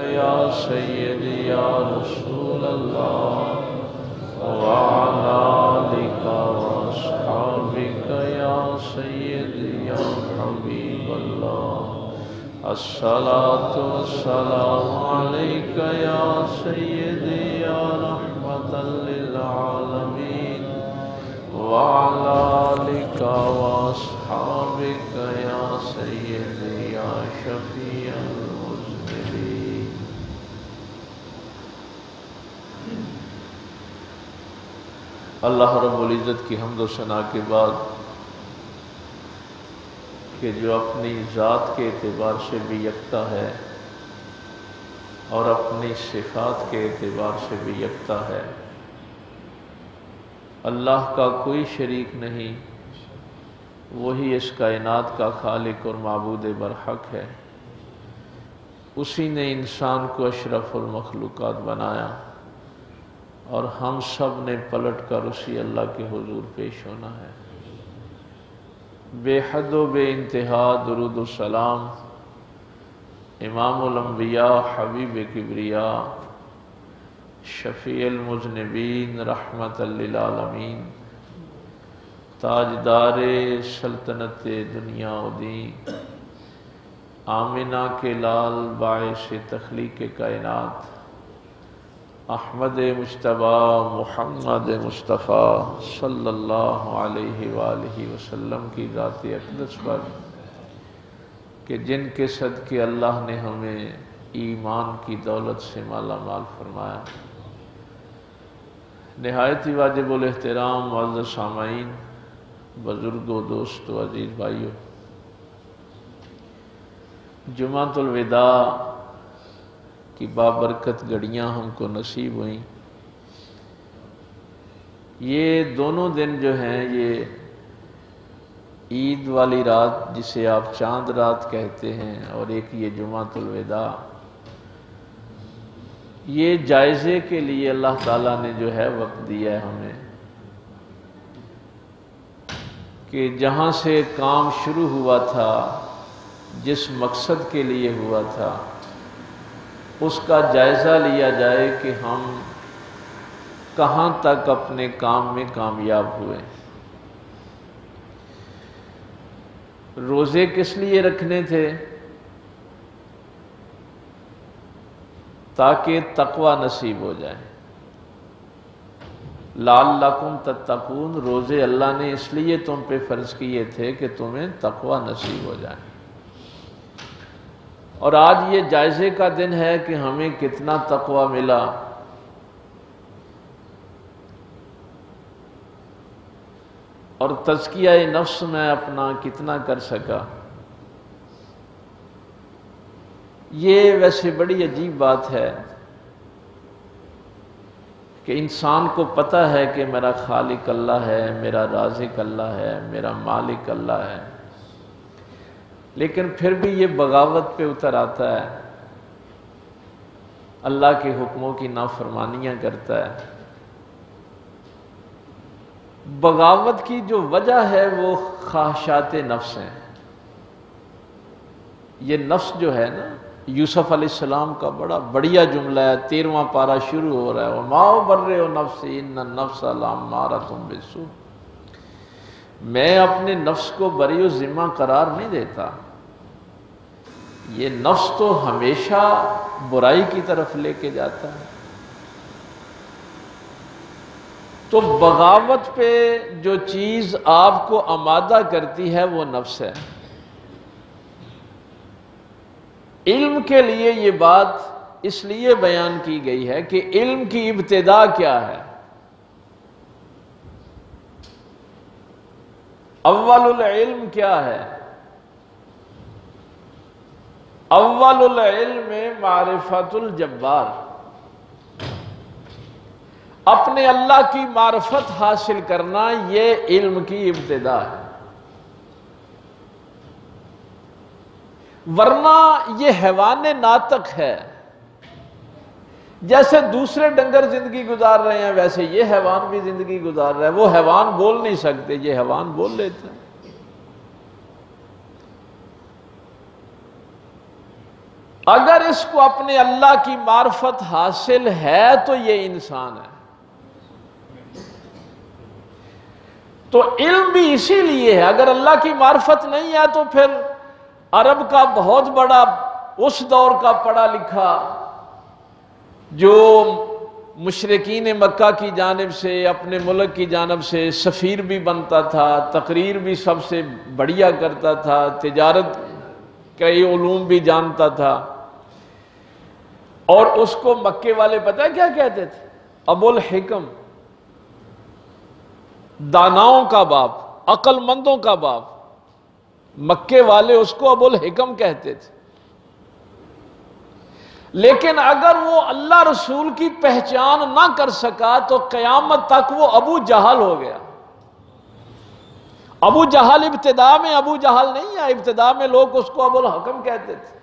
یا سیدی یا رسول اللہ وعلا آلک واصحابک یا سیدی یا حبیب اللہ الصلاة والسلام علیک یا سیدی یا رحمتا للعالمین وعلا آلک واصحابک یا سیدی یا شفیع اللہ رب العزت کی حمد و ثنا کے بعد کہ جو اپنی ذات کے اعتبار سے بھی یکتا ہے اور اپنی صفات کے اعتبار سے بھی یکتا ہے، اللہ کا کوئی شریک نہیں، وہی اس کائنات کا خالق اور معبود برحق ہے، اسی نے انسان کو اشرف المخلوقات بنایا اور ہم سب نے پلٹ کر اسی اللہ کے حضور پیش ہونا ہے۔ بے حد و بے انتہا درود و سلام امام الانبیاء حبیب کبریا شفیع المذنبین رحمت للعالمین تاجدار سلطنت دنیا و دین آمنہ کے لال باعث تخلیق کائنات احمد مجتبی محمد مصطفیٰ صلی اللہ علیہ وآلہ وسلم کی ذات اقدس پر کہ جن کے صدقے اللہ نے ہمیں ایمان کی دولت سے مالا مال فرمایا۔ نہایت ہی واجب الاحترام معزز سامعین، بزرگوں، دوستوں، عزیز بھائیوں، جمعۃ الوداع کی بابرکت گھڑیاں ہم کو نصیب ہوئیں۔ یہ دونوں دن جو ہیں، یہ عید والی رات جسے آپ چاند رات کہتے ہیں اور ایک یہ جمعۃ الوداع، یہ جائزے کے لیے اللہ تعالیٰ نے جو ہے وقت دیا ہے ہمیں کہ جہاں سے کام شروع ہوا تھا، جس مقصد کے لیے ہوا تھا، اس کا جائزہ لیا جائے کہ ہم کہاں تک اپنے کام میں کامیاب ہوئے۔ روزے کس لیے رکھنے تھے؟ تاکہ تقوی نصیب ہو جائے۔ لعلکم تتقون، روزے اللہ نے اس لیے تم پہ فرض کیے تھے کہ تمہیں تقوی نصیب ہو جائے۔ اور آج یہ جائزے کا دن ہے کہ ہمیں کتنا تقوی ملا۔ اور تزکیہ نفس میں اپنا کتنا کر سکا۔ یہ ویسے بڑی عجیب بات ہے کہ انسان کو پتہ ہے کہ میرا خالق اللہ ہے، میرا رازق اللہ ہے، میرا مالک اللہ ہے، لیکن پھر بھی یہ بغاوت پہ اتر آتا ہے، اللہ کے حکموں کی نافرمانیاں کرتا ہے۔ بغاوت کی جو وجہ ہے وہ خواہشات نفس ہیں۔ یہ نفس جو ہے نا، یوسف علیہ السلام کا بڑا بڑھیا جملہ ہے، 13واں پارہ شروع ہو رہا ہے، وَمَا أُبَرِّئُ نَفْسِي إِنَّ النَّفْسَ لَأَمَّارَةٌ بِالسُّوءِ، میں اپنے نفس کو بری و ذمہ قرار نہیں دیتا، یہ نفس تو ہمیشہ برائی کی طرف لے کے جاتا ہے۔ تو بغاوت پہ جو چیز آپ کو آمادہ کرتی ہے وہ نفس ہے۔ علم کے لیے یہ بات اس لیے بیان کی گئی ہے کہ علم کی ابتدا کیا ہے؟ اول العلم کیا ہے؟ اول العلم معرفت الجبار، اپنے اللہ کی معرفت حاصل کرنا، یہ علم کی ابتدا ہے۔ ورنہ یہ حیوان ناطق ہے، جیسے دوسرے ڈنگر زندگی گزار رہے ہیں ویسے یہ حیوان بھی زندگی گزار رہا ہے۔ وہ حیوان بول نہیں سکتے، یہ حیوان بول لیتے ہیں۔ اگر اس کو اپنے اللہ کی معرفت حاصل ہے تو یہ انسان ہے۔ تو علم بھی اسی لیے ہے، اگر اللہ کی معرفت نہیں ہے تو پھر عرب کا بہت بڑا اس دور کا پڑھا لکھا جو مشرکین مکہ کی جانب سے اپنے ملک کی جانب سے سفیر بھی بنتا تھا، تقریر بھی سب سے بڑھیا کرتا تھا، تجارت کئی علوم بھی جانتا تھا، اور اس کو مکے والے پتہ ہے کیا کہتے تھے؟ ابو الحکم، داناؤں کا باپ، عقل مندوں کا باپ۔ مکے والے اس کو ابو الحکم کہتے تھے۔ لیکن اگر وہ اللہ رسول کی پہچان نہ کر سکا تو قیامت تک وہ ابو جہل ہو گیا۔ ابو جہل ابتدا میں ابو جہل نہیں ہے، ابتدا میں لوگ اس کو ابو الحکم کہتے تھے،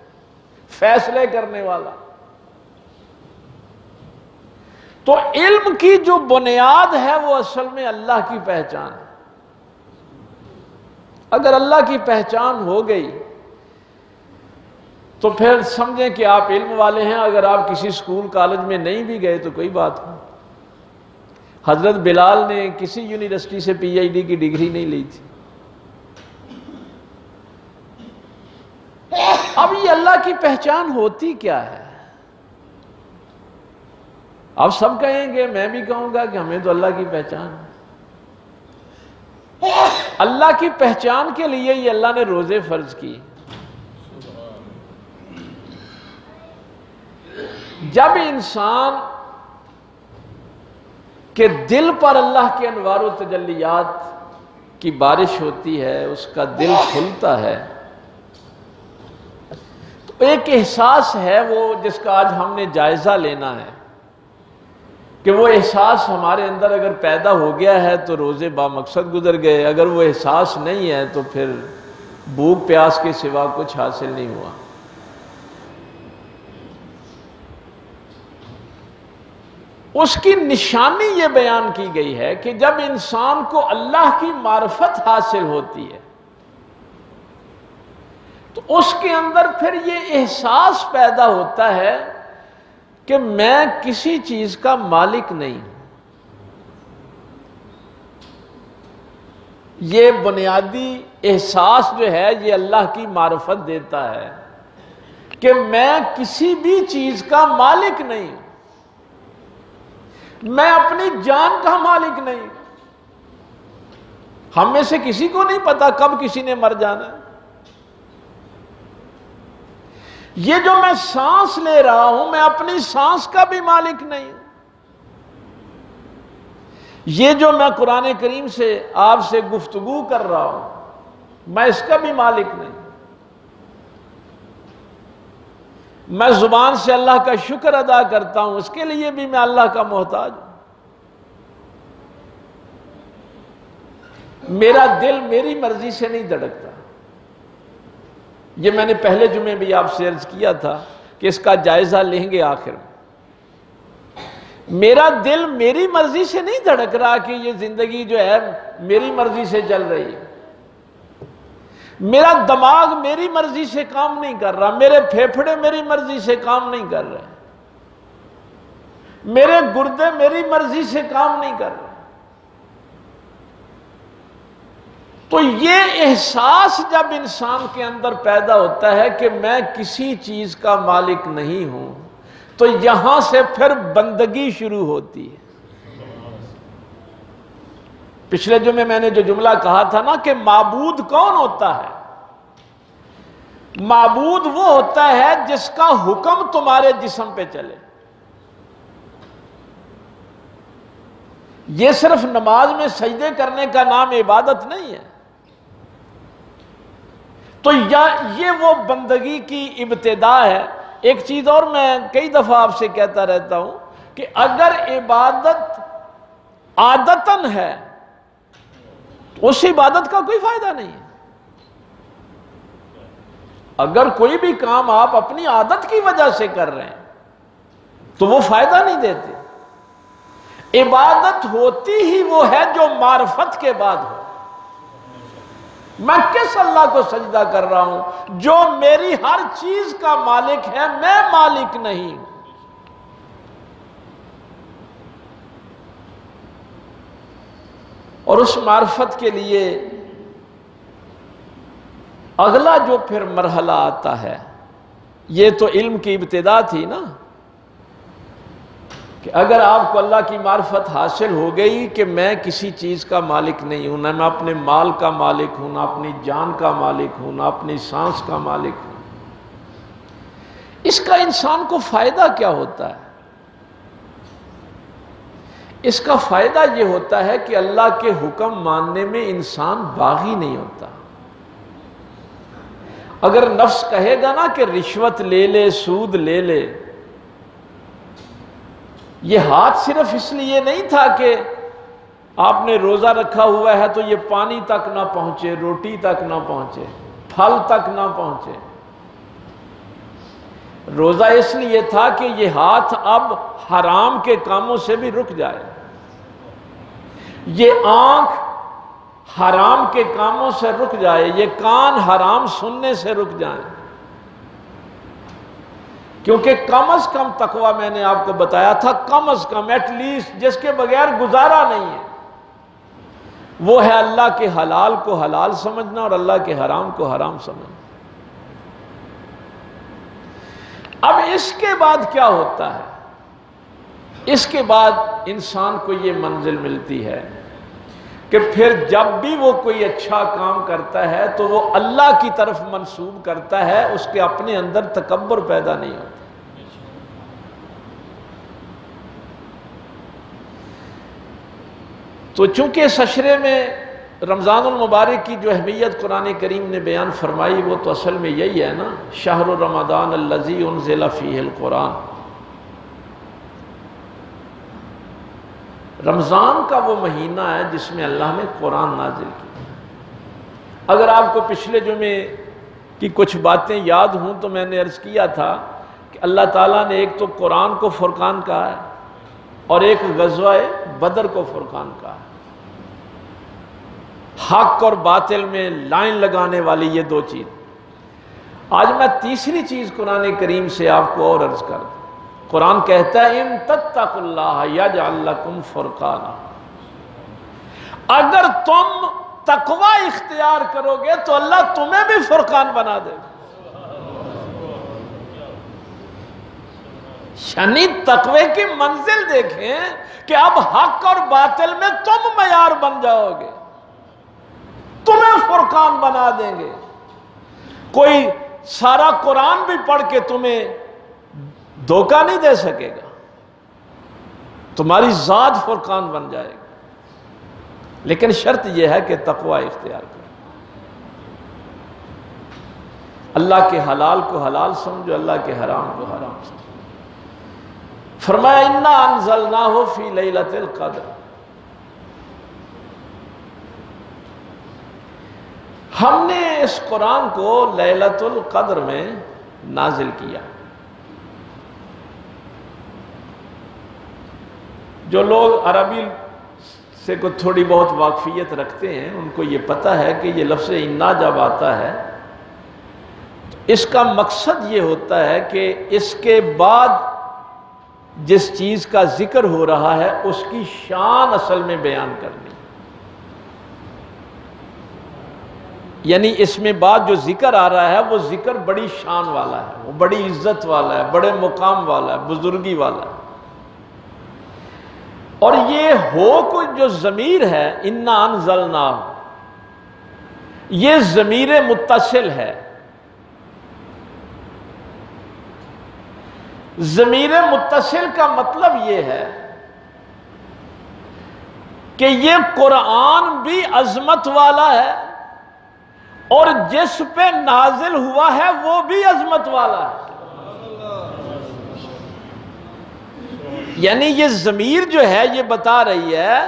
فیصلے کرنے والا۔ تو علم کی جو بنیاد ہے وہ اصل میں اللہ کی پہچان ہے۔ اگر اللہ کی پہچان ہو گئی تو پھر سمجھیں کہ آپ علم والے ہیں۔ اگر آپ کسی سکول کالج میں نہیں بھی گئے تو کوئی بات نہیں۔ حضرت بلال نے کسی یونیورسٹی سے پی ایچ ڈی کی ڈگری نہیں لی تھی۔ اب یہ اللہ کی پہچان ہوتی کیا ہے؟ اب سب کہیں گے، میں بھی کہوں گا کہ ہمیں تو اللہ کی پہچان ہے۔ اللہ کی پہچان کے لیے یہ اللہ نے روزے فرض کی۔ جب انسان کے دل پر اللہ کے انوار و تجلیات کی بارش ہوتی ہے، اس کا دل کھلتا ہے، تو ایک احساس ہے وہ جس کا آج ہم نے جائزہ لینا ہے کہ وہ احساس ہمارے اندر اگر پیدا ہو گیا ہے تو روزے بامقصد گزر گئے، اگر وہ احساس نہیں ہے تو پھر بھوک پیاس کے سوا کچھ حاصل نہیں ہوا۔ اس کی نشانی یہ بیان کی گئی ہے کہ جب انسان کو اللہ کی معرفت حاصل ہوتی ہے تو اس کے اندر پھر یہ احساس پیدا ہوتا ہے کہ میں کسی چیز کا مالک نہیں۔ یہ بنیادی احساس جو ہے یہ اللہ کی معرفت دیتا ہے کہ میں کسی بھی چیز کا مالک نہیں، میں اپنی جان کا مالک نہیں۔ ہم میں سے کسی کو نہیں پتا کب کسی نے مر جانا ہے۔ یہ جو میں سانس لے رہا ہوں میں اپنی سانس کا بھی مالک نہیں ہوں۔ یہ جو میں قرآن کریم سے آپ سے گفتگو کر رہا ہوں میں اس کا بھی مالک نہیں۔ میں زبان سے اللہ کا شکر ادا کرتا ہوں، اس کے لیے بھی میں اللہ کا محتاج ہوں۔ میرا دل میری مرضی سے نہیں دھڑکتا۔ یہ میں نے پہلے جمعے بھی آپ سے عرض کیا تھا کہ اس کا جائزہ لیں گے آخر میں۔ میرا دل میری مرضی سے نہیں دھڑک رہا کہ یہ زندگی جو ہے میری مرضی سے چل رہی ہے۔ میرا دماغ میری مرضی سے کام نہیں کر رہا، میرے پھیپھڑے میری مرضی سے کام نہیں کر رہے، میرے گردے میری مرضی سے کام نہیں کر رہے۔ تو یہ احساس جب انسان کے اندر پیدا ہوتا ہے کہ میں کسی چیز کا مالک نہیں ہوں تو یہاں سے پھر بندگی شروع ہوتی ہے۔ پچھلے جمعے میں نے جو جملہ کہا تھا نا کہ معبود کون ہوتا ہے؟ معبود وہ ہوتا ہے جس کا حکم تمہارے جسم پہ چلے۔ یہ صرف نماز میں سجدے کرنے کا نام عبادت نہیں ہے۔ تو یہ وہ بندگی کی ابتدا ہے۔ ایک چیز اور میں کئی دفعہ آپ سے کہتا رہتا ہوں کہ اگر عبادت عادتاً ہے تو اس عبادت کا کوئی فائدہ نہیں ہے۔ اگر کوئی بھی کام آپ اپنی عادت کی وجہ سے کر رہے ہیں تو وہ فائدہ نہیں دیتے۔ عبادت ہوتی ہی وہ ہے جو معرفت کے بعد ہو۔ میں کس اللہ کو سجدہ کر رہا ہوں جو میری ہر چیز کا مالک ہے، میں مالک نہیں۔ اور اس معرفت کے لیے اگلا جو پھر مرحلہ آتا ہے، یہ تو علم کی ابتدا تھی نا، کہ اگر آپ کو اللہ کی معرفت حاصل ہو گئی کہ میں کسی چیز کا مالک نہیں ہوں، نہ میں اپنے مال کا مالک ہوں، نہ اپنی جان کا مالک ہوں، نہ اپنی سانس کا مالک ہوں، اس کا انسان کو فائدہ کیا ہوتا ہے؟ اس کا فائدہ یہ ہوتا ہے کہ اللہ کے حکم ماننے میں انسان باغی نہیں ہوتا۔ اگر نفس کہے گا نا کہ رشوت لے لے، سود لے لے، یہ ہاتھ صرف اس لیے نہیں تھا کہ آپ نے روزہ رکھا ہوا ہے تو یہ پانی تک نہ پہنچے، روٹی تک نہ پہنچے، پھل تک نہ پہنچے۔ روزہ اس لیے تھا کہ یہ ہاتھ اب حرام کے کاموں سے بھی رک جائے، یہ آنکھ حرام کے کاموں سے رک جائے، یہ کان حرام سننے سے رک جائیں، کیونکہ کم از کم تقوی میں نے آپ کو بتایا تھا، کم از کم ایٹ لیسٹ جس کے بغیر گزارا نہیں ہے، وہ ہے اللہ کے حلال کو حلال سمجھنا اور اللہ کے حرام کو حرام سمجھنا۔ اب اس کے بعد کیا ہوتا ہے؟ اس کے بعد انسان کو یہ منزل ملتی ہے کہ پھر جب بھی وہ کوئی اچھا کام کرتا ہے تو وہ اللہ کی طرف منسوب کرتا ہے، اس کے اپنے اندر تکبر پیدا نہیں ہوتا۔ تو چونکہ اس عشرے میں رمضان المبارک کی جو اہمیت قرآن کریم نے بیان فرمائی وہ تو اصل میں یہی ہے نا، شہر رمضان الذی انزل فیہ القرآن، رمضان کا وہ مہینہ ہے جس میں اللہ نے قرآن نازل کیا۔ اگر آپ کو پچھلے جمعے کی کچھ باتیں یاد ہوں تو میں نے عرض کیا تھا کہ اللہ تعالیٰ نے ایک تو قرآن کو فرقان کہا ہے اور ایک غزوہ بدر کو فرقان کہا ہے، حق اور باطل میں لائن لگانے والی یہ دو چیز۔ آج میں تیسری چیز قرآن کریم سے آپ کو اور عرض کر دوں۔ قرآن کہتا ہے ان تتقوا اللہ یجعل لکم فرقانا، اگر تم تقوی اختیار کرو گے تو اللہ تمہیں بھی فرقان بنا دے گا۔ یعنی تقوی کی منزل دیکھیں کہ اب حق اور باطل میں تم معیار بن جاؤ گے، تمہیں فرقان بنا دیں گے۔ کوئی سارا قرآن بھی پڑھ کے تمہیں دھوکہ نہیں دے سکے گا، تمہاری ذات فرقان بن جائے گی، لیکن شرط یہ ہے کہ تقوی اختیار کرو، اللہ کے حلال کو حلال سمجھو، اللہ کے حرام کو حرام سمجھو۔ فرمایا انا انزلناہ فی لیلۃ القدر، ہم نے اس قرآن کو لیلۃ القدر میں نازل کیا۔ جو لوگ عربی سے کو تھوڑی بہت واقفیت رکھتے ہیں ان کو یہ پتہ ہے کہ یہ لفظ انا جب آتا ہے اس کا مقصد یہ ہوتا ہے کہ اس کے بعد جس چیز کا ذکر ہو رہا ہے اس کی شان اصل میں بیان کرنی، یعنی اس میں بعد جو ذکر آ رہا ہے وہ ذکر بڑی شان والا ہے، وہ بڑی عزت والا ہے، بڑے مقام والا ہے، بزرگی والا ہے۔ اور یہ ہو کچھ جو ضمیر ہے انا انزلنا، یہ ضمیر متصل ہے۔ ضمیر متصل کا مطلب یہ ہے کہ یہ قرآن بھی عظمت والا ہے اور جس پہ نازل ہوا ہے وہ بھی عظمت والا ہے۔ یعنی یہ ضمیر جو ہے یہ بتا رہی ہے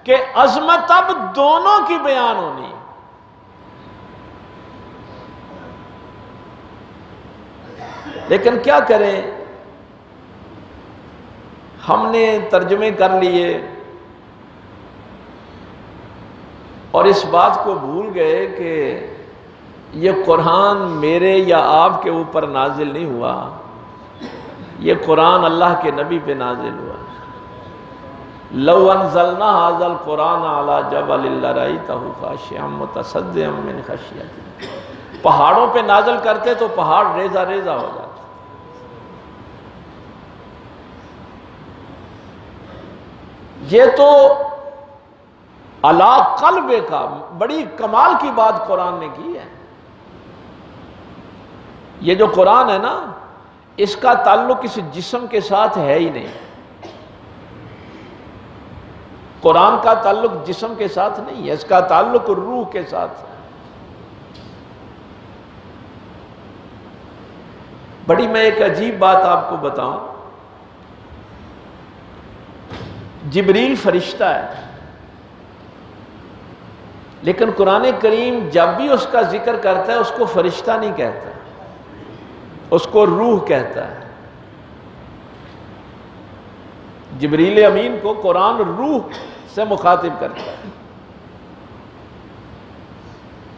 کہ عظمت اب دونوں کی بیان ہونی، لیکن کیا کریں، ہم نے ترجمے کر لیے اور اس بات کو بھول گئے کہ یہ قرآن میرے یا آپ کے اوپر نازل نہیں ہوا، یہ قرآن اللہ کے نبی پہ نازل ہوا۔ لو انزلنا هذا القرآن على جبل لرأيته خاشعا متصدعا من خشیۃ اللہ۔ پہاڑوں پہ نازل کرتے تو پہاڑ ریزہ ریزہ ہو جاتا۔ یہ تو علی قلب کا بڑی کمال کی بات قرآن نے کی ہے۔ یہ جو قرآن ہے نا، اس کا تعلق اس جسم کے ساتھ ہے ہی نہیں۔ قرآن کا تعلق جسم کے ساتھ نہیں ہے، اس کا تعلق روح کے ساتھ ہے۔ بڑی میں ایک عجیب بات آپ کو بتاؤں، جبریل فرشتہ ہے، لیکن قرآن کریم جب بھی اس کا ذکر کرتا ہے اس کو فرشتہ نہیں کہتا، اس کو روح کہتا ہے۔ جبریل امین کو قرآن روح سے مخاطب کرتا ہے۔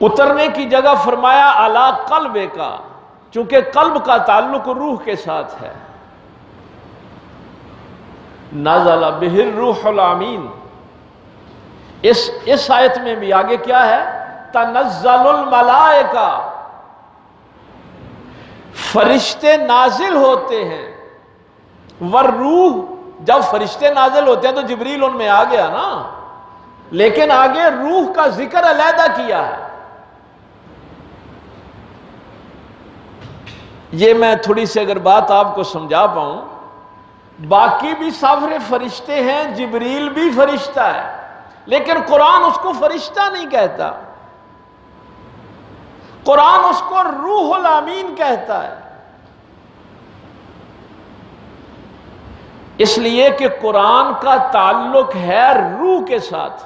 اترنے کی جگہ فرمایا علی قلب کا، چونکہ قلب کا تعلق روح کے ساتھ ہے۔ نزل بہ الروح الامین، اس آیت میں بھی آگے کیا ہے؟ تنزل الملائکہ، فرشتے نازل ہوتے ہیں۔ والروح، جب فرشتے نازل ہوتے ہیں تو جبریل ان میں آ گیا نا، لیکن آگے روح کا ذکر علیحدہ کیا ہے۔ یہ میں تھوڑی سی اگر بات آپ کو سمجھا پاؤں، باقی بھی سارے فرشتے ہیں، جبریل بھی فرشتہ ہے، لیکن قرآن اس کو فرشتہ نہیں کہتا، قرآن اس کو روح الامین کہتا ہے۔ اس لیے کہ قرآن کا تعلق ہے روح کے ساتھ۔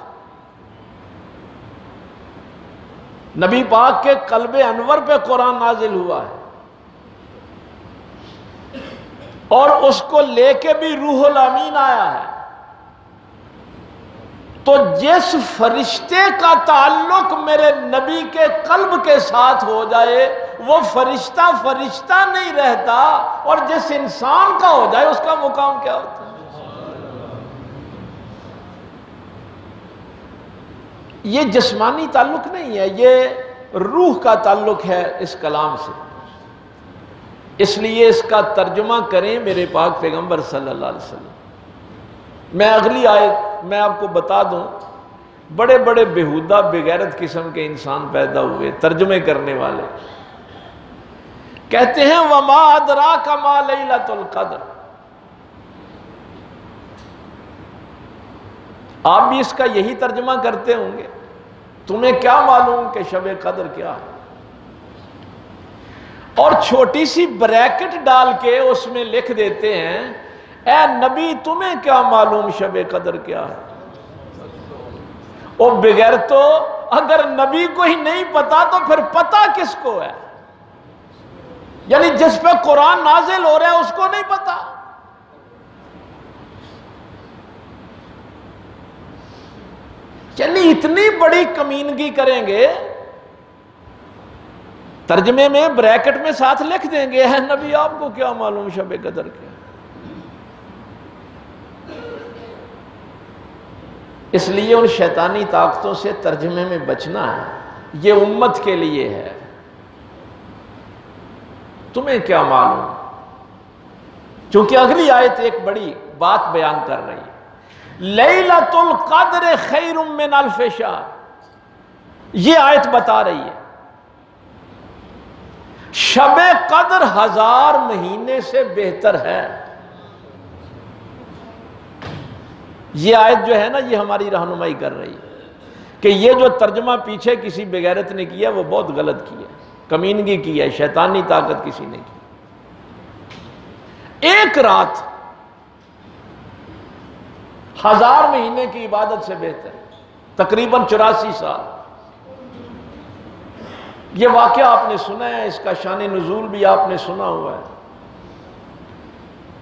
نبی پاک کے قلب انور پہ قرآن نازل ہوا ہے، اور اس کو لے کے بھی روح الامین آیا ہے۔ تو جس فرشتے کا تعلق میرے نبی کے قلب کے ساتھ ہو جائے وہ فرشتہ فرشتہ نہیں رہتا، اور جس انسان کا ہو جائے اس کا مقام کیا ہوتا ہے؟ یہ جسمانی تعلق نہیں ہے، یہ روح کا تعلق ہے اس کلام سے۔ اس لیے اس کا ترجمہ کریں میرے پاک پیغمبر صلی اللہ علیہ وسلم۔ میں اگلی آیت میں آپ کو بتا دوں، بڑے بڑے بےہودہ بغیرت قسم کے انسان پیدا ہوئے ترجمے کرنے والے، کہتے ہیں وَمَا أَدْرَاكَ مَا لَيْلَةُ الْقَدْرِ۔ آپ بھی اس کا یہی ترجمہ کرتے ہوں گے، تمہیں کیا معلوم کہ شب قدر کیا ہے؟ اور چھوٹی سی بریکٹ ڈال کے اس میں لکھ دیتے ہیں اے نبی تمہیں کیا معلوم شب قدر کیا ہے؟ او بغیر تو اگر نبی کو ہی نہیں پتا تو پھر پتا کس کو ہے؟ یعنی جس پہ قرآن نازل ہو رہا ہے اس کو نہیں پتا۔ یعنی اتنی بڑی کمینگی کریں گے، ترجمے میں بریکٹ میں ساتھ لکھ دیں گے اے نبی آپ کو کیا معلوم شب قدر کیا؟ اس لیے ان شیطانی طاقتوں سے ترجمے میں بچنا ہے، یہ امت کے لیے ہے۔ تمہیں کیا معلوم؟ چونکہ اگلی آیت ایک بڑی بات بیان کر رہی ہے، لیلۃ القدر خیر من الف شہر، یہ آیت بتا رہی ہے شب قدر 1000 مہینے سے بہتر ہے۔ یہ آیت جو ہے نا یہ ہماری رہنمائی کر رہی ہے کہ یہ جو ترجمہ پیچھے کسی بغیرت نے کیا وہ بہت غلط کیا، کمینگی کی ہے، شیطانی طاقت کسی نے کی۔ ایک رات 1000 مہینے کی عبادت سے بہتر، تقریباً 84 سال۔ یہ واقعہ آپ نے سنا ہے، اس کا شان نزول بھی آپ نے سنا ہوا ہے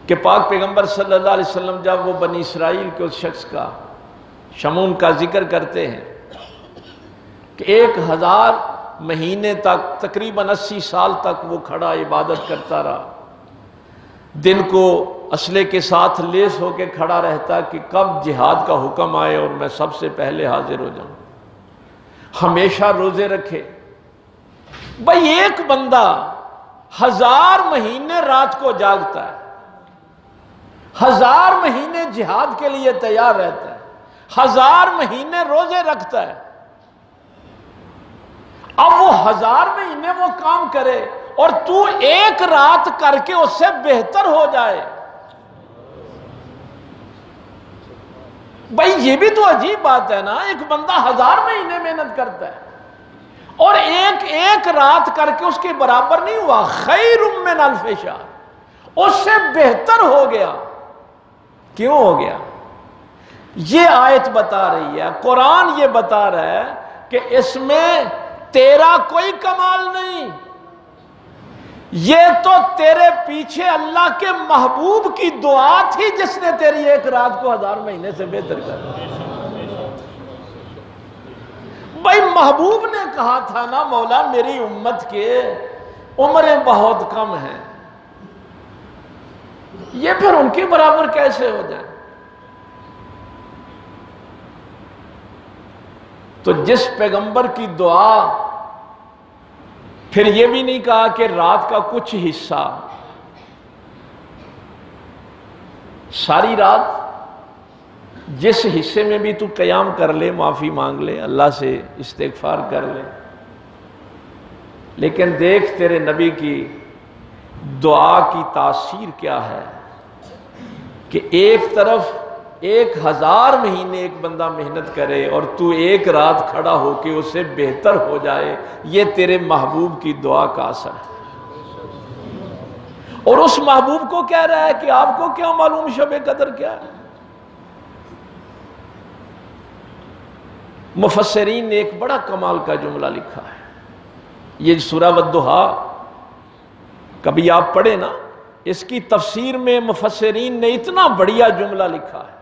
کہ پاک پیغمبر صلی اللہ علیہ وسلم جب وہ بنی اسرائیل کے اس شخص کا شمون کا ذکر کرتے ہیں کہ 1000 مہینے تک تقریباً 80 سال تک وہ کھڑا عبادت کرتا رہا، دن کو اسلحے کے ساتھ لیس ہو کے کھڑا رہتا کہ کب جہاد کا حکم آئے اور میں سب سے پہلے حاضر ہو جاؤں، ہمیشہ روزے رکھے۔ بھائی ایک بندہ 1000 مہینے رات کو جاگتا ہے، 1000 مہینے جہاد کے لیے تیار رہتا ہے، 1000 مہینے روزے رکھتا ہے، اب وہ 1000 مہینے وہ کام کرے اور تو ایک رات کر کے اس سے بہتر ہو جائے، بھائی یہ بھی تو عجیب بات ہے نا۔ ایک بندہ 1000 مہینے محنت کرتا ہے اور ایک رات کر کے اس کے برابر نہیں ہوا، خیر من الف شہر، اس سے بہتر ہو گیا۔ کیوں ہو گیا؟ یہ آیت بتا رہی ہے، قرآن یہ بتا رہا ہے کہ اس میں تیرا کوئی کمال نہیں، یہ تو تیرے پیچھے اللہ کے محبوب کی دعا تھی جس نے تیری ایک رات کو 1000 مہینے سے بہتر کر دیا۔ بھائی محبوب نے کہا تھا نا، مولا میری امت کے عمریں بہت کم ہیں، یہ پھر ان کے برابر کیسے ہو جائے؟ تو جس پیغمبر کی دعا، پھر یہ بھی نہیں کہا کہ رات کا کچھ حصہ، ساری رات جس حصے میں بھی تو قیام کر لے، معافی مانگ لے، اللہ سے استغفار کر لے، لیکن دیکھ تیرے نبی کی دعا کی تاثیر کیا ہے کہ ایک طرف 1000 مہینے ایک بندہ محنت کرے اور تو ایک رات کھڑا ہو کے اس سے بہتر ہو جائے، یہ تیرے محبوب کی دعا کا اثر ہے۔ اور اس محبوب کو کہہ رہا ہے کہ آپ کو کیا معلوم شب قدر کیا ہے؟ مفسرین نے ایک بڑا کمال کا جملہ لکھا ہے، یہ سورہ والضحیٰ کبھی آپ پڑھیں نا، اس کی تفسیر میں مفسرین نے اتنا بڑھیا جملہ لکھا ہے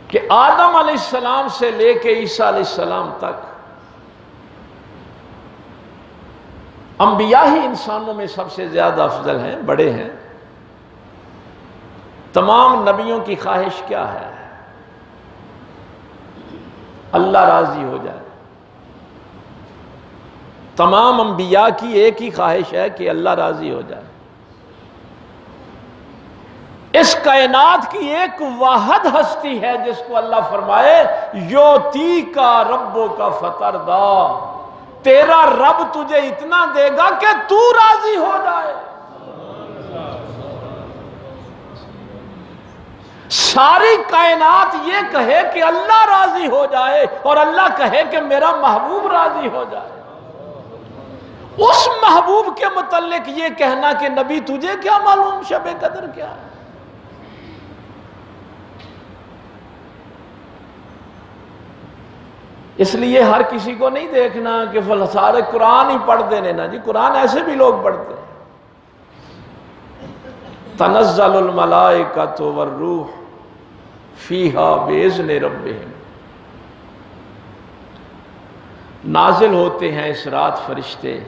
کہ آدم علیہ السلام سے لے کے عیسیٰ علیہ السلام تک انبیاء ہی انسانوں میں سب سے زیادہ افضل ہیں، بڑے ہیں۔ تمام نبیوں کی خواہش کیا ہے؟ اللہ راضی ہو جائے۔ تمام انبیاء کی ایک ہی خواہش ہے کہ اللہ راضی ہو جائے۔ اس کائنات کی ایک واحد ہستی ہے جس کو اللہ فرمائے یوتی کا ربو کا فتردا، تیرا رب تجھے اتنا دے گا کہ تو راضی ہو جائے۔ ساری کائنات یہ کہے کہ اللہ راضی ہو جائے اور اللہ کہے کہ میرا محبوب راضی ہو جائے۔ اس محبوب کے متعلق یہ کہنا کہ نبی تجھے کیا معلوم شب قدر کیا ہے؟ اس لیے ہر کسی کو نہیں دیکھنا کہ سارے قرآن ہی پڑھ دینے نا جی، قرآن ایسے بھی لوگ پڑھتے ہیں۔ تنزل الملائکۃ والروح فیہا بإذن ربہم، نازل ہوتے ہیں اس رات فرشتے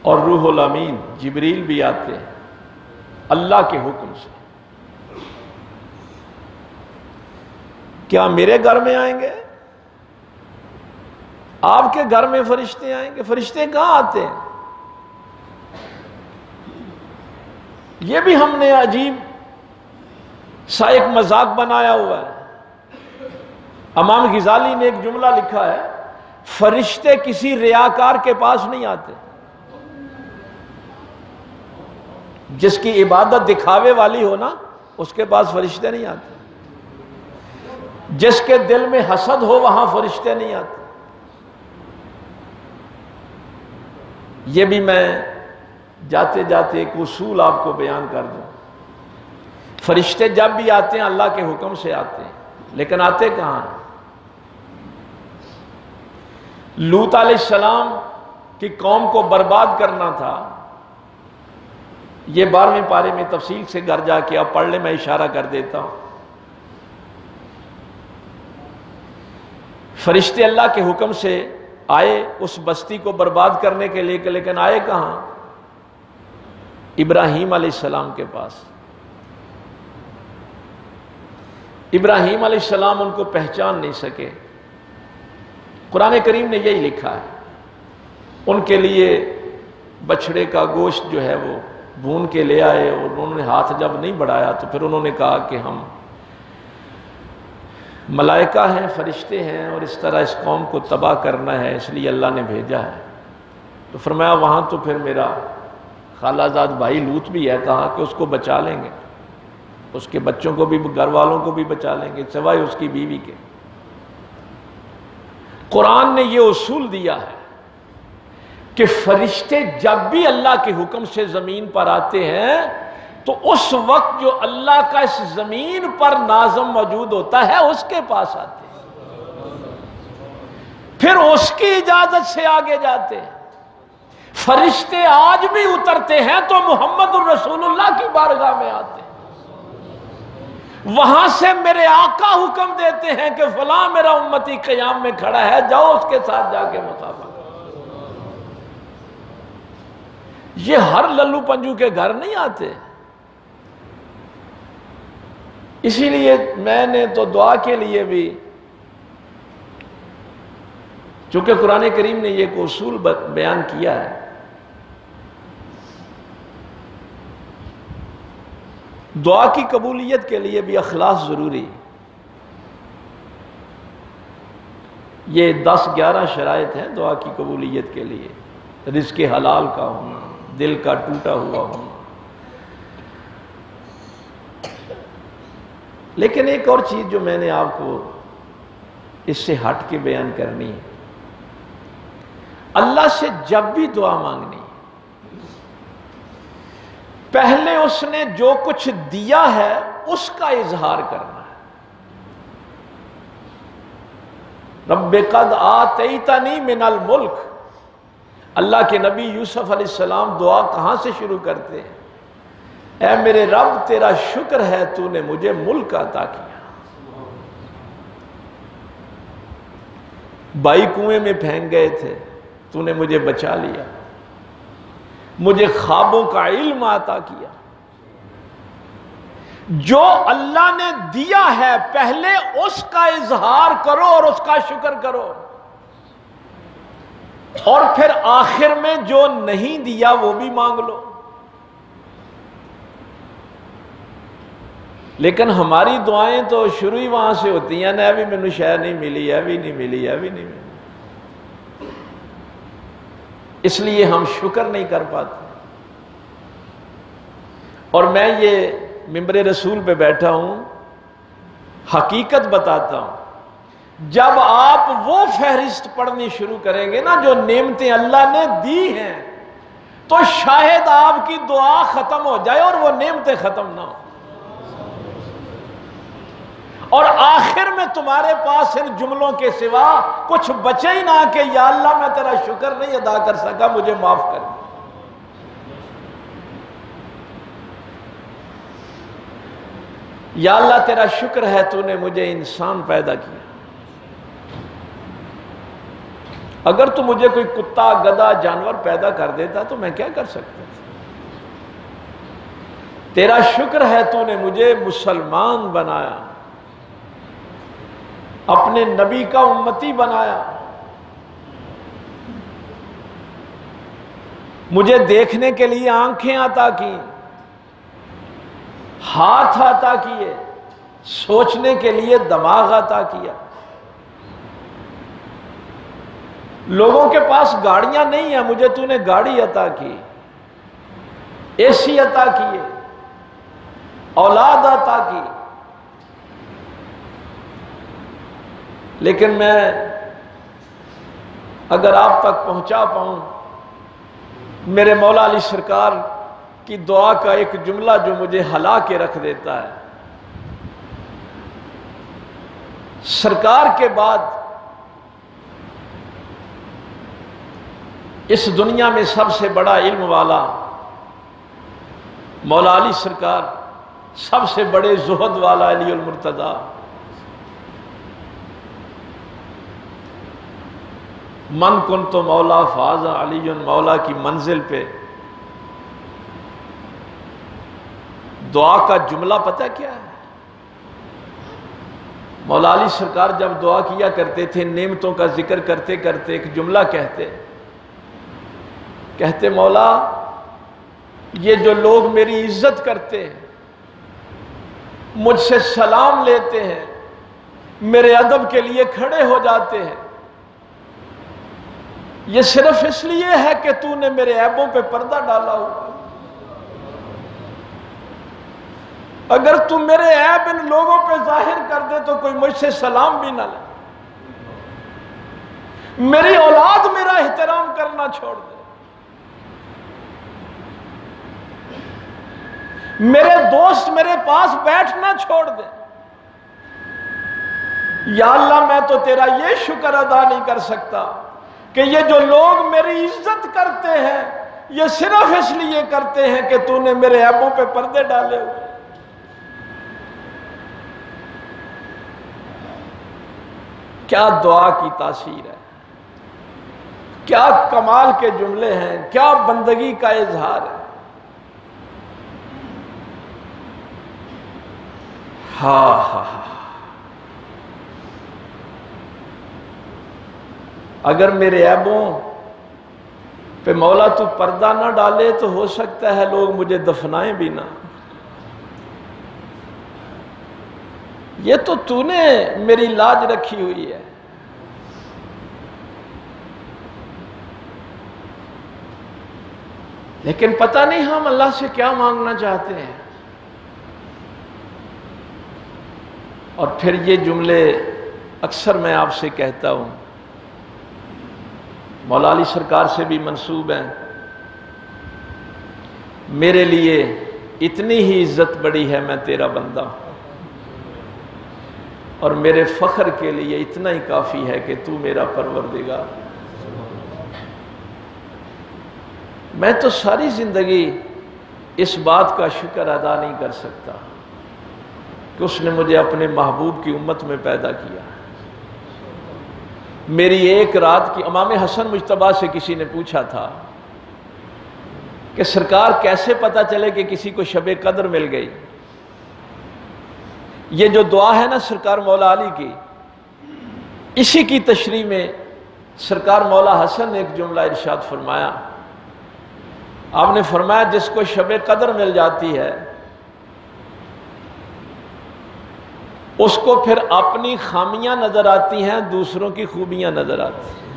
اور روح الامین جبریل بھی آتے ہیں اللہ کے حکم سے۔ کیا میرے گھر میں آئیں گے؟ آپ کے گھر میں فرشتے آئیں گے؟ فرشتے کہاں آتے ہیں؟ یہ بھی ہم نے عجیب سا ایک مذاق بنایا ہوا ہے۔ امام غزالی نے ایک جملہ لکھا ہے، فرشتے کسی ریاکار کے پاس نہیں آتے، جس کی عبادت دکھاوے والی ہو نا اس کے پاس فرشتے نہیں آتے، جس کے دل میں حسد ہو وہاں فرشتے نہیں آتے۔ یہ بھی میں جاتے جاتے ایک اصول آپ کو بیان کر دوں، فرشتے جب بھی آتے ہیں اللہ کے حکم سے آتے ہیں، لیکن آتے کہاں ہیں؟ لوط علیہ السلام کی قوم کو برباد کرنا تھا، یہ 12ویں پارے میں تفصیل سے گھر جا کے آپ پڑھ لیں، میں اشارہ کر دیتا ہوں۔ فرشتے اللہ کے حکم سے آئے اس بستی کو برباد کرنے کے لیے، لیکن آئے کہاں؟ ابراہیم علیہ السلام کے پاس۔ ابراہیم علیہ السلام ان کو پہچان نہیں سکے۔ قرآن کریم نے یہی لکھا ہے، ان کے لیے بچھڑے کا گوشت جو ہے وہ بھون کے لے آئے، اور انہوں نے ہاتھ جب نہیں بڑھایا تو پھر انہوں نے کہا کہ ہم ملائکہ ہیں، فرشتے ہیں، اور اس طرح اس قوم کو تباہ کرنا ہے، اس لیے اللہ نے بھیجا ہے۔ تو فرمایا وہاں تو پھر میرا خالہ زاد بھائی لوط بھی ہے، کہا کہ اس کو بچا لیں گے، اس کے بچوں کو بھی، گھر والوں کو بھی بچا لیں گے، سوائے اس کی بیوی کے۔ قرآن نے یہ اصول دیا ہے کہ فرشتے جب بھی اللہ کے حکم سے زمین پر آتے ہیں تو اس وقت جو اللہ کا اس زمین پر ناظم موجود ہوتا ہے اس کے پاس آتے ہیں، پھر اس کی اجازت سے آگے جاتے ہیں۔ فرشتے آج بھی اترتے ہیں تو محمد الرسول اللہ کی بارگاہ میں آتے ہیں، وہاں سے میرے آقا حکم دیتے ہیں کہ فلاں میرا امتی قیام میں کھڑا ہے، جاؤ اس کے ساتھ جا کے مقابلہ۔ یہ ہر للو پنجو کے گھر نہیں آتے۔ اسی لیے میں نے تو دعا کے لیے بھی، چونکہ قرآن کریم نے یہ ایک اصول بیان کیا ہے، دعا کی قبولیت کے لیے بھی اخلاص ضروری۔ یہ 10-11 شرائط ہیں دعا کی قبولیت کے لیے: رزق حلال کا ہونا، دل کا ٹوٹا ہوا ہونا۔ لیکن ایک اور چیز جو میں نے آپ کو اس سے ہٹ کے بیان کرنی ہے، اللہ سے جب بھی دعا مانگنی، پہلے اس نے جو کچھ دیا ہے اس کا اظہار کرنا ہے۔ رب قد آتیتنی من الملک، اللہ کے نبی یوسف علیہ السلام دعا کہاں سے شروع کرتے ہیں؟ اے میرے رب تیرا شکر ہے تو نے مجھے ملک عطا کیا، بھائی کنویں میں پھینک گئے تھے تو نے مجھے بچا لیا، مجھے خوابوں کا علم عطا کیا۔ جو اللہ نے دیا ہے پہلے اس کا اظہار کرو اور اس کا شکر کرو، اور پھر آخر میں جو نہیں دیا وہ بھی مانگ لو۔ لیکن ہماری دعائیں تو شروع ہی وہاں سے ہوتی ہیں نا، ابھی میں نے شے نہیں ملی، ابھی نہیں ملی، ابھی نہیں ملی، اس لیے ہم شکر نہیں کر پاتے۔ اور میں یہ ممبر رسول پہ بیٹھا ہوں، حقیقت بتاتا ہوں، جب آپ وہ فہرست پڑھنی شروع کریں گے نا جو نعمتیں اللہ نے دی ہیں، تو شاید آپ کی دعا ختم ہو جائے اور وہ نعمتیں ختم نہ ہو، اور آخر میں تمہارے پاس ان جملوں کے سوا کچھ بچے ہی نہ کہ یا اللہ میں تیرا شکر نہیں ادا کر سکا، مجھے معاف کر دے۔ یا اللہ تیرا شکر ہے تو نے مجھے انسان پیدا کیا، اگر تو مجھے کوئی کتا گدھا جانور پیدا کر دیتا تو میں کیا کر سکتا تھا؟ تیرا شکر ہے تو نے مجھے مسلمان بنایا، اپنے نبی کا امتی بنایا، مجھے دیکھنے کے لیے آنکھیں عطا کی، ہاتھ عطا کیے، سوچنے کے لیے دماغ عطا کیا۔ لوگوں کے پاس گاڑیاں نہیں ہیں، مجھے تو نے گاڑی عطا کی، اے سی عطا کیے، اولاد عطا کی۔ لیکن میں اگر آپ تک پہنچا پاؤں میرے مولا علی سرکار کی دعا کا ایک جملہ جو مجھے ہلا کے رکھ دیتا ہے، سرکار کے بعد اس دنیا میں سب سے بڑا علم والا مولا علی سرکار، سب سے بڑے زہد والا علی المرتضیٰ، من کنت مولا فاز علی مولا کی منزل پہ دعا کا جملہ پتہ کیا ہے؟ مولا علی سرکار جب دعا کیا کرتے تھے نعمتوں کا ذکر کرتے کرتے ایک جملہ کہتے مولا یہ جو لوگ میری عزت کرتے ہیں، مجھ سے سلام لیتے ہیں، میرے ادب کے لیے کھڑے ہو جاتے ہیں، یہ صرف اس لیے ہے کہ تو نے میرے عیبوں پہ پردہ ڈالا ہو۔ اگر تو میرے عیب ان لوگوں پہ ظاہر کر دے تو کوئی مجھ سے سلام بھی نہ لے، میری اولاد میرا احترام کرنا چھوڑ دے، میرے دوست میرے پاس بیٹھنا چھوڑ دے۔ یا اللہ میں تو تیرا یہ شکر ادا نہیں کر سکتا کہ یہ جو لوگ میری عزت کرتے ہیں یہ صرف اس لیے کرتے ہیں کہ تو نے میرے عیبوں پہ پردے ڈالے ہوئے۔ کیا دعا کی تاثیر ہے، کیا کمال کے جملے ہیں، کیا بندگی کا اظہار ہے۔ ہاں اگر میرے عیبوں پہ مولا تو پردہ نہ ڈالے تو ہو سکتا ہے لوگ مجھے دفنائیں بھی نہ۔ یہ تو نے میری لاج رکھی ہوئی ہے۔ لیکن پتہ نہیں ہم اللہ سے کیا مانگنا چاہتے ہیں۔ اور پھر یہ جملے اکثر میں آپ سے کہتا ہوں، مولا علی سرکار سے بھی منسوب ہیں، میرے لیے اتنی ہی عزت بڑی ہے میں تیرا بندہ ہوں، اور میرے فخر کے لیے اتنا ہی کافی ہے کہ تو میرا پروردگار۔ میں تو ساری زندگی اس بات کا شکر ادا نہیں کر سکتا کہ اس نے مجھے اپنے محبوب کی امت میں پیدا کیا۔ میری ایک رات کی امام حسن مجتبیٰ سے کسی نے پوچھا تھا کہ سرکار کیسے پتہ چلے کہ کسی کو شب قدر مل گئی؟ یہ جو دعا ہے نا سرکار مولا علی کی، اسی کی تشریح میں سرکار مولا حسن نے ایک جملہ ارشاد فرمایا۔ آپ نے فرمایا جس کو شب قدر مل جاتی ہے اس کو پھر اپنی خامیاں نظر آتی ہیں، دوسروں کی خوبیاں نظر آتی ہیں۔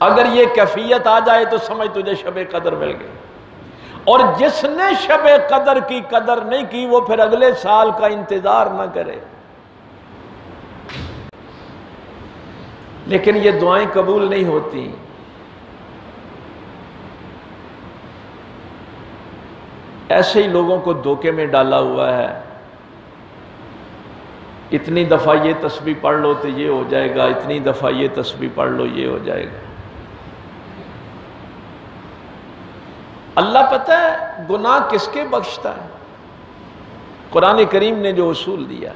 اگر یہ کیفیت آ جائے تو سمجھ تجھے شب قدر مل گئی، اور جس نے شب قدر کی قدر نہیں کی وہ پھر اگلے سال کا انتظار نہ کرے۔ لیکن یہ دعائیں قبول نہیں ہوتی۔ ایسے ہی لوگوں کو دھوکے میں ڈالا ہوا ہے، اتنی دفعہ یہ تسبیح پڑھ لو تو یہ ہو جائے گا، اتنی دفعہ یہ تسبیح پڑھ لو یہ ہو جائے گا۔ اللہ پتہ ہے گناہ کس کے بخشتا ہے؟ قرآن کریم نے جو اصول دیا،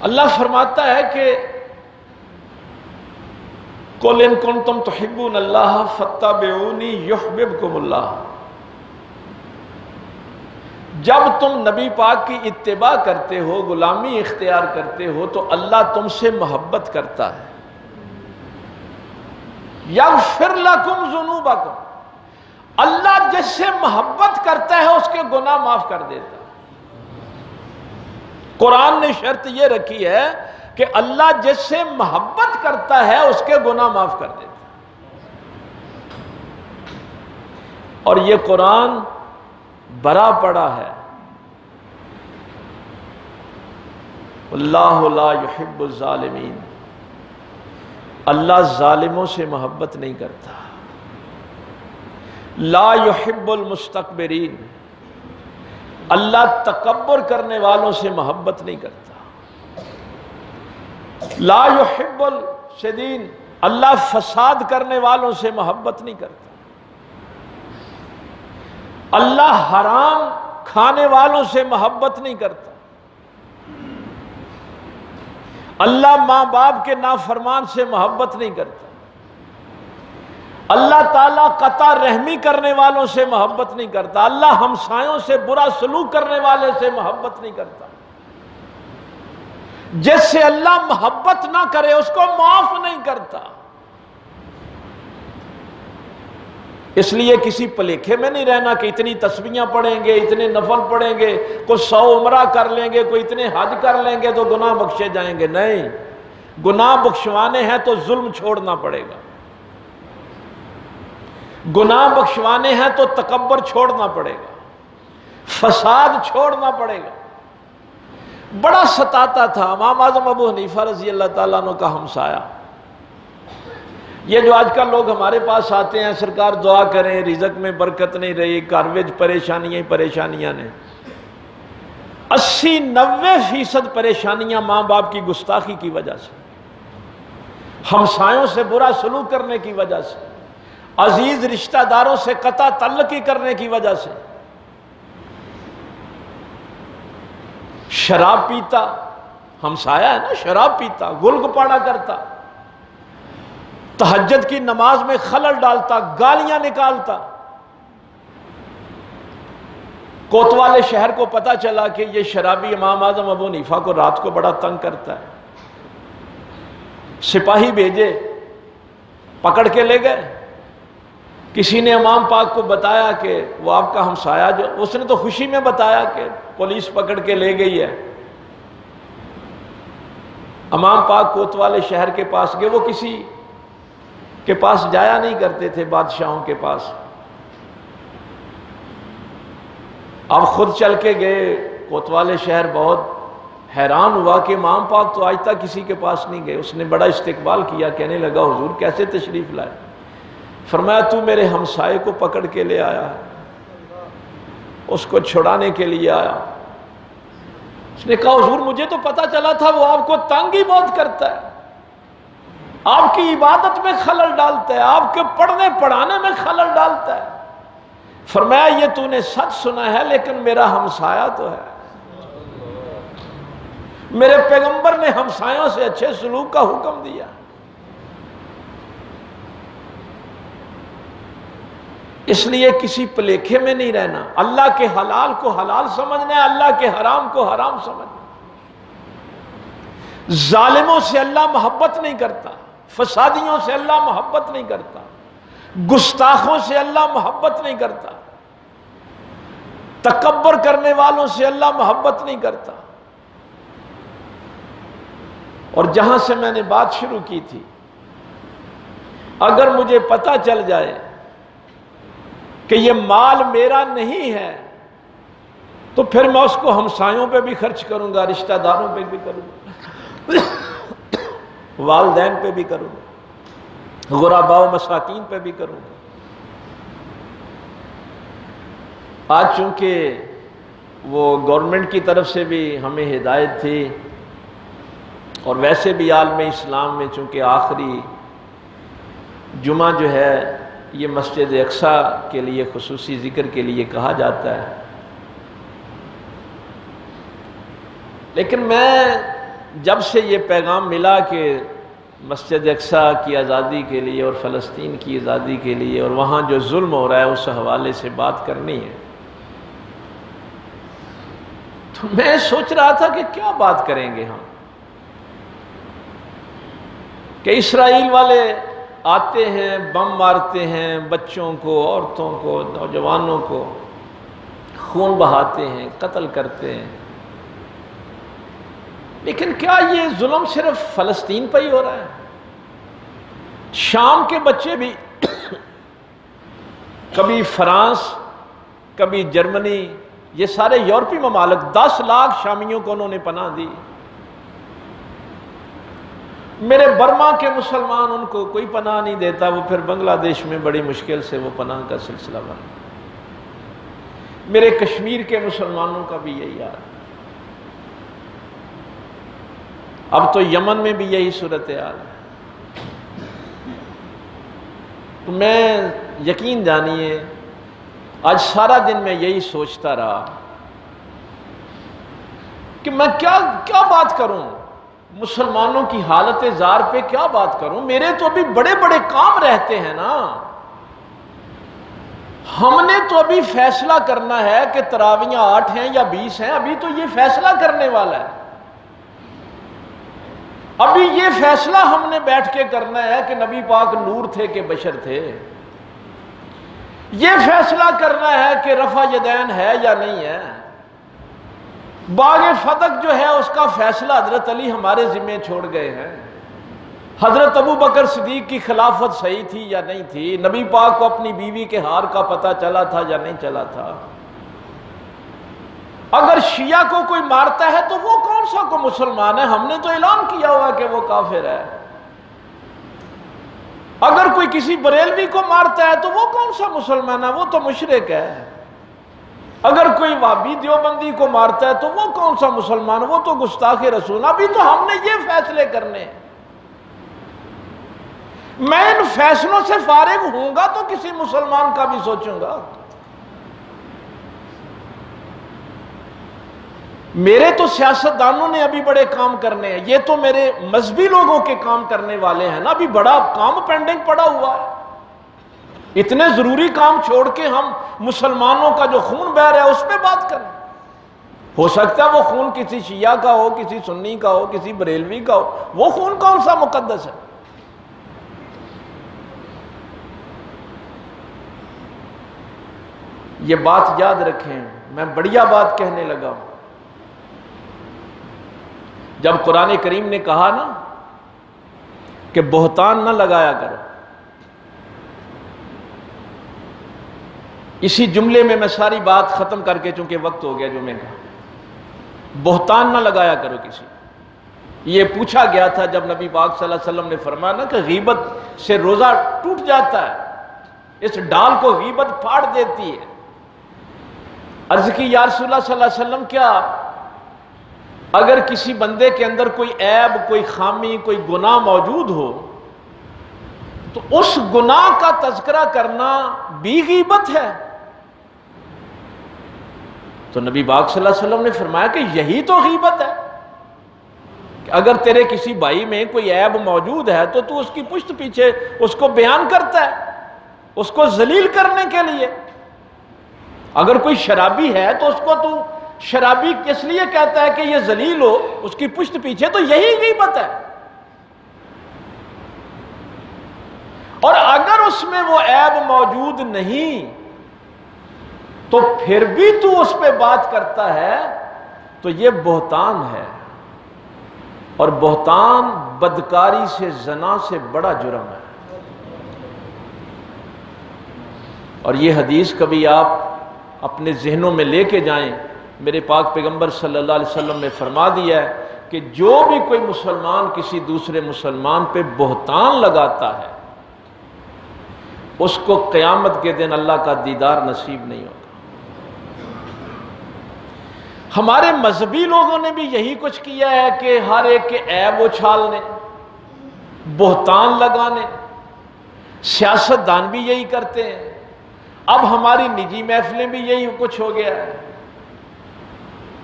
اللہ فرماتا ہے کہ قُلْ إِن كُنتُمْ تُحِبُّونَ اللَّهَ فَاتَّبِعُونِي يُحْبِبْكُمُ اللَّهُ۔ جب تم نبی پاک کی اتباع کرتے ہو، غلامی اختیار کرتے ہو، تو اللہ تم سے محبت کرتا ہے۔ یغفر لکم ذنوبکم، اللہ جس سے محبت کرتا ہے اس کے گناہ معاف کر دیتا ہے۔ قرآن نے شرط یہ رکھی ہے کہ اللہ جس سے محبت کرتا ہے اس کے گناہ معاف کر دیتا ہے۔ اور یہ قرآن بھرا پڑا ہے، اللہ لا یحب الظالمین، اللہ ظالموں سے محبت نہیں کرتا۔ لا یحب المستکبرین، اللہ تکبر کرنے والوں سے محبت نہیں کرتا۔ لا یحب الفسادین، اللہ فساد کرنے والوں سے محبت نہیں کرتا۔ اللہ حرام کھانے والوں سے محبت نہیں کرتا۔ اللہ ماں باپ کے نافرمان سے محبت نہیں کرتا، اللہ تعالیٰ قطع رحمی کرنے والوں سے محبت نہیں کرتا، اللہ ہمسایوں سے برا سلوک کرنے والے سے محبت نہیں کرتا۔ جس سے اللہ محبت نہ کرے اس کو معاف نہیں کرتا۔ اس لیے کسی پلیکھے میں نہیں رہنا کہ اتنی تسبیحاں پڑھیں گے، اتنے نفل پڑھیں گے، کوئی 100 عمرہ کر لیں گے، کوئی اتنے حج کر لیں گے تو گناہ بخشے جائیں گے۔ نہیں، گناہ بخشوانے ہیں تو ظلم چھوڑنا پڑے گا، گناہ بخشوانے ہیں تو تکبر چھوڑنا پڑے گا، فساد چھوڑنا پڑے گا۔ بڑا ستاتا تھا امام اعظم ابو حنیفہ رضی اللہ تعالیٰ عنہ کا ہمسایہ۔ یہ جو آج کل لوگ ہمارے پاس آتے ہیں، سرکار دعا کریں، رزق میں برکت نہیں رہی، کارویج پریشانیاں نے 80-90% پریشانیاں ماں باپ کی گستاخی کی وجہ سے، ہمسایوں سے برا سلوک کرنے کی وجہ سے، عزیز رشتہ داروں سے قطع تعلقی کرنے کی وجہ سے۔ شراب پیتا، ہمسایہ ہے نا، شراب پیتا، گل گپاڑا کرتا، تہجد کی نماز میں خلل ڈالتا، گالیاں نکالتا۔ کوتوالے شہر کو پتا چلا کہ یہ شرابی امام اعظم ابو حنیفہ کو رات کو بڑا تنگ کرتا ہے۔ سپاہی بھیجے، پکڑ کے لے گئے۔ کسی نے امام پاک کو بتایا کہ وہ آپ کا ہمسایہ، جو اس نے تو خوشی میں بتایا کہ پولیس پکڑ کے لے گئی ہے۔ امام پاک کوتوالے شہر کے پاس گئے، وہ کسی کے پاس جایا نہیں کرتے تھے، بادشاہوں کے پاس۔ اب خود چل کے گئے کوتوالے شہر، بہت حیران ہوا کہ امام پاک تو آج تک کسی کے پاس نہیں گئے۔ اس نے بڑا استقبال کیا، کہنے لگا حضور کیسے تشریف لائے؟ فرمایا تو میرے ہمسائے کو پکڑ کے لے آیا ہے، اس کو چھڑانے کے لیے آیا۔ اس نے کہا حضور مجھے تو پتا چلا تھا وہ آپ کو تنگ ہی بہت کرتا ہے، آپ کی عبادت میں خلل ڈالتا ہے، آپ کے پڑھنے پڑھانے میں خلل ڈالتا ہے۔ فرمایا یہ تو نے سچ سنا ہے، لیکن میرا ہمسایہ تو ہے، میرے پیغمبر نے ہمسایوں سے اچھے سلوک کا حکم دیا۔ اس لیے کسی پلیکھے میں نہیں رہنا، اللہ کے حلال کو حلال سمجھنا ہے، اللہ کے حرام کو حرام سمجھنا۔ ظالموں سے اللہ محبت نہیں کرتا، فسادیوں سے اللہ محبت نہیں کرتا، گستاخوں سے اللہ محبت نہیں کرتا، تکبر کرنے والوں سے اللہ محبت نہیں کرتا۔ اور جہاں سے میں نے بات شروع کی تھی، اگر مجھے پتہ چل جائے کہ یہ مال میرا نہیں ہے تو پھر میں اس کو ہمسایوں پہ بھی خرچ کروں گا، رشتہ داروں پہ بھی کروں گا، والدین پہ بھی کروں گا، غرباء و مساکین پہ بھی کروں گا۔ آج چونکہ وہ گورنمنٹ کی طرف سے بھی ہمیں ہدایت تھی، اور ویسے بھی عالم اسلام میں چونکہ آخری جمعہ جو ہے یہ مسجد اقصیٰ کے لیے خصوصی ذکر کے لیے کہا جاتا ہے، لیکن میں جب سے یہ پیغام ملا کہ مسجد اقصیٰ کی آزادی کے لیے اور فلسطین کی آزادی کے لیے اور وہاں جو ظلم ہو رہا ہے اس حوالے سے بات کرنی ہے، تو میں سوچ رہا تھا کہ کیا بات کریں گے ہم، کہ اسرائیل والے آتے ہیں، بم مارتے ہیں، بچوں کو، عورتوں کو، نوجوانوں کو خون بہاتے ہیں، قتل کرتے ہیں، لیکن کیا یہ ظلم صرف فلسطین پہ ہی ہو رہا ہے؟ شام کے بچے بھی کبھی فرانس، کبھی جرمنی، یہ سارے یورپی ممالک 10 لاکھ شامیوں کو انہوں نے پناہ دی۔ میرے برما کے مسلمان، ان کو کوئی پناہ نہیں دیتا، وہ پھر بنگلہ دیش میں بڑی مشکل سے وہ پناہ کا سلسلہ بنا۔ میرے کشمیر کے مسلمانوں کا بھی یہی حال ہے۔ اب تو یمن میں بھی یہی صورتحال ہے۔ تو میں یقین جانیے آج سارا دن میں یہی سوچتا رہا کہ میں کیا بات کروں، مسلمانوں کی حالت زار پہ کیا بات کروں، میرے تو ابھی بڑے بڑے کام رہتے ہیں نا. ہم نے تو ابھی فیصلہ کرنا ہے کہ تراویحیں 8 ہیں یا 20 ہیں، ابھی تو یہ فیصلہ کرنے والا ہے. ابھی یہ فیصلہ ہم نے بیٹھ کے کرنا ہے کہ نبی پاک نور تھے کہ بشر تھے. یہ فیصلہ کرنا ہے کہ رفع یدین ہے یا نہیں ہے. باغ فتح جو ہے اس کا فیصلہ حضرت علی ہمارے ذمہ چھوڑ گئے ہیں. حضرت ابو بکر صدیق کی خلافت صحیح تھی یا نہیں تھی، نبی پاک کو اپنی بیوی کے ہار کا پتہ چلا تھا یا نہیں چلا تھا. اگر شیعہ کو کوئی مارتا ہے تو وہ کون سا کو مسلمان ہے؟ ہم نے تو اعلان کیا ہوا کہ وہ کافر ہے. اگر کوئی کسی بریلوی کو مارتا ہے تو وہ کون سا مسلمان ہے؟ وہ تو مشرک ہے. اگر کوئی وہابی دیوبندی کو مارتا ہے تو وہ کون سا مسلمان ہے؟ وہ تو گستاخ رسول. ابھی تو ہم نے یہ فیصلے کرنے ہیں. میں ان فیصلوں سے فارغ ہوں گا تو کسی مسلمان کا بھی سوچوں گا. میرے تو سیاستدانوں نے ابھی بڑے کام کرنے ہیں، یہ تو میرے مذہبی لوگوں کے کام کرنے والے ہیں نا. ابھی بڑا کام پینڈنگ پڑا ہوا ہے. اتنے ضروری کام چھوڑ کے ہم مسلمانوں کا جو خون بہہ رہا ہے اس پہ بات کریں. ہو سکتا ہے وہ خون کسی شیعہ کا ہو، کسی سنی کا ہو، کسی بریلوی کا ہو. وہ خون کون سا مقدس ہے؟ یہ بات یاد رکھیں. میں بڑھیا بات کہنے لگا ہوں. جب قرآن کریم نے کہا نا کہ بہتان نہ لگایا کرو، اسی جملے میں میں ساری بات ختم کر کے، چونکہ وقت ہو گیا جمعے کا، بہتان نہ لگایا کرو کسی. یہ پوچھا گیا تھا جب نبی پاک صلی اللہ علیہ وسلم نے فرمایا نا کہ غیبت سے روزہ ٹوٹ جاتا ہے، اس ڈال کو غیبت پھاڑ دیتی ہے. عرض کی یا رسول اللہ صلی اللہ علیہ وسلم، کیا اگر کسی بندے کے اندر کوئی عیب، کوئی خامی، کوئی گناہ موجود ہو تو اس گناہ کا تذکرہ کرنا بھی غیبت ہے؟ تو نبی پاک صلی اللہ علیہ وسلم نے فرمایا کہ یہی تو غیبت ہے کہ اگر تیرے کسی بھائی میں کوئی عیب موجود ہے تو تو اس کی پشت پیچھے اس کو بیان کرتا ہے، اس کو ذلیل کرنے کے لیے. اگر کوئی شرابی ہے تو اس کو تو شرابی کس لیے کہتا ہے کہ یہ ذلیل ہو اس کی پشت پیچھے، تو یہی غیبت ہے. اور اگر اس میں وہ عیب موجود نہیں تو پھر بھی تو اس پہ بات کرتا ہے تو یہ بہتان ہے. اور بہتان بدکاری سے، زنا سے بڑا جرم ہے. اور یہ حدیث کبھی آپ اپنے ذہنوں میں لے کے جائیں. میرے پاک پیغمبر صلی اللہ علیہ وسلم نے فرما دیا ہے کہ جو بھی کوئی مسلمان کسی دوسرے مسلمان پہ بہتان لگاتا ہے اس کو قیامت کے دن اللہ کا دیدار نصیب نہیں ہوگا. ہمارے مذہبی لوگوں نے بھی یہی کچھ کیا ہے کہ ہر ایک کے عیب اچھالنے، بہتان لگانے. سیاستدان بھی یہی کرتے ہیں. اب ہماری نجی محفلیں بھی یہی کچھ ہو گیا ہے.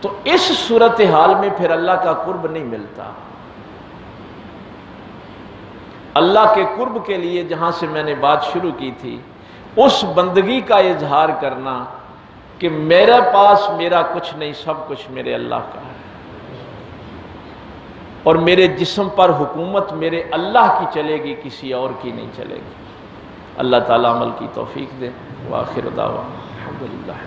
تو اس صورتحال میں پھر اللہ کا قرب نہیں ملتا. اللہ کے قرب کے لیے جہاں سے میں نے بات شروع کی تھی، اس بندگی کا اظہار کرنا کہ میرے پاس میرا کچھ نہیں، سب کچھ میرے اللہ کا ہے، اور میرے جسم پر حکومت میرے اللہ کی چلے گی، کسی اور کی نہیں چلے گی. اللہ تعالیٰ عمل کی توفیق دے. وآخر دعوانا الحمدللہ.